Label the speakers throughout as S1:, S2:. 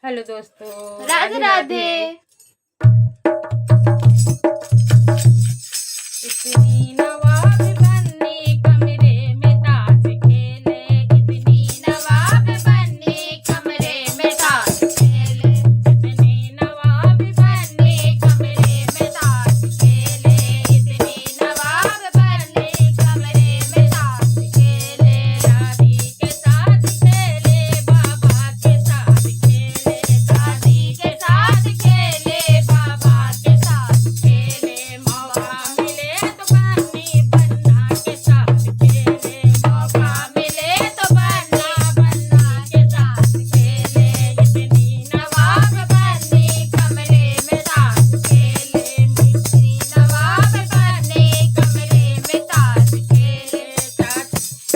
S1: Hello दोस्तों,
S2: राधे राधे।
S1: इतनी नवाब बन्नी कमरे में ताश खेले, इतनी
S2: नवाब बन्नी कमरे में ताश खेले,
S1: इतनी नवाब
S2: बन्नी कमरे में ताश खेले, इतनी नवाब बन्नी कमरे में ताश खेले।
S1: दादी के साथ खेले, बाबा के साथ खेले,
S2: दादी के साथ खेले, बाबा के साथ खेले।
S1: मौका मिले तो बन्नी बन्ना के साथ खेले,
S2: मौका मिले तो बन्ना के साथ खेले,
S1: इतनी
S2: नवाब बन्नी कमरे में ताश खेले, इतनी नवाब बन्नी कमरे में ताश खेले।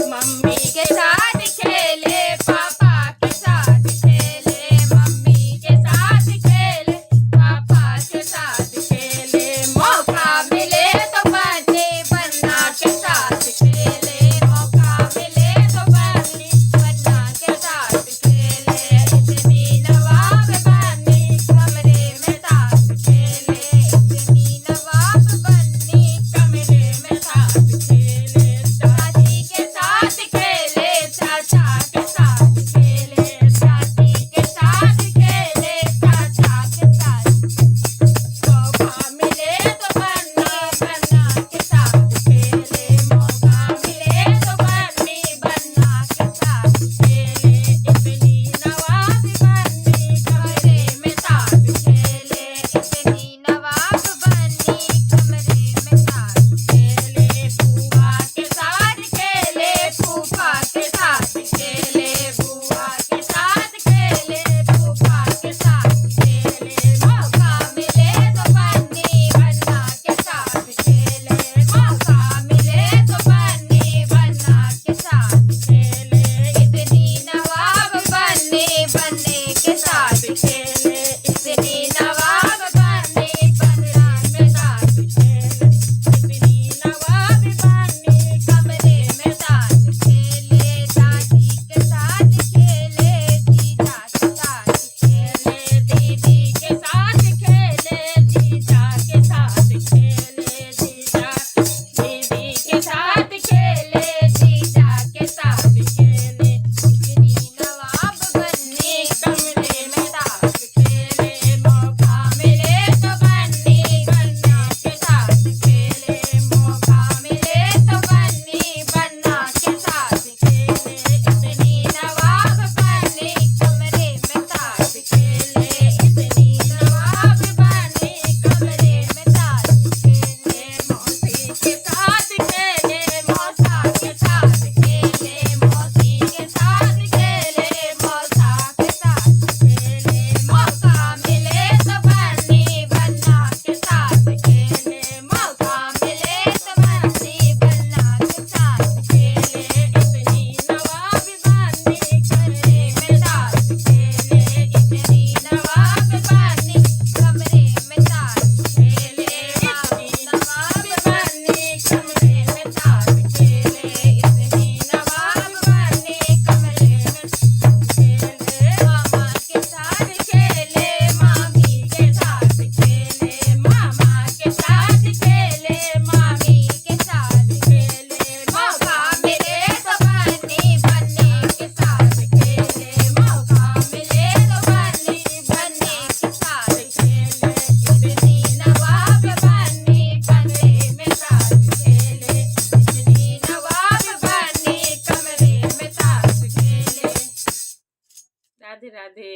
S1: मम्मी
S2: के साथ खेले, पापा के साथ खेले, मम्मी के साथ खेले, पापा के साथ खेले। मौका मिले तो बन्ना के साथ खेले, मौका मिले तो बन्ना के साथ खेले, इतनी नवाब बन्नी कमरे में ताश खेले, इतनी नवाब बन्नी कमरे में ताश खेले। दादी के साथ खेले, चाचा के साथ खेले, चाची के साथ खेले, चाचा के साथ। मौका मिले तो बन्ना के साथ खेले, मौका मिले तो बन्ना के साथ खेले, इतनी नवाब बन्नी कमरे में ताश खेले, इतनी नवाब बन्नी कमरे में ताश खेले। बुआ के साथ खेले, फूफा के साथ खेले, बुआ के साथ खेले, फूफा के साथ खेले। मौका मिले तो बन्ना के साथ खेले, मौका मिले तो बन्ना के साथ खेले, इतनी नवाब बन्नी के साथ खेले, इतनी नवाब बन्नी में ताश खेले,
S1: इतनी नवाब बन्नी
S2: कमरे में ताश खेले। दादी के साथ खेले, जीजा के साथ खेले, दीदी के साथ खेले, जीजा के साथ खेले, जीजा दीदी के साथ खेले, जीजा के साथ खेले, इतनी नवाब बन्नी कमरे में ताश खेले। मौका मिले तो बन्ना के साथ खेले, मौका मिले तो बन्ना के साथ खेले, इतनी नवाब बन्नी कमरे में ताश खेले, इतनी नवाब बन्नी कमरे में ताश खेले। मौसी के साथ खेले, मौसा के साथ खेले, मौसी के साथ खेले, मौसा के साथ खेले। मौका मिले तो बन्ना के साथ खेले, मौका मिले तो बन्ना के साथ खेले, इतनी नवाब बन्नी कमरे में ताश खेले, इतनी नवाब बन्नी कमरे में ताश खेले, इतनी नवाब बन्नी कमरे में ताश खेले, इतनी नवाब बन्नी कमरे में खेले। मामा के साथ खेले, मामी के साथ खेले, मामा के साथ खेले, मामी के साथ खेले। मौका मिले तो बन्नी के साथ खेले, मौका मिले तो बन्नी के साथ खेले, इतनी नवाब बन्नी कमरे में ताश खेले, इतनी नवाब बन्नी कमरे में ताश खेले।
S1: राधे राधे।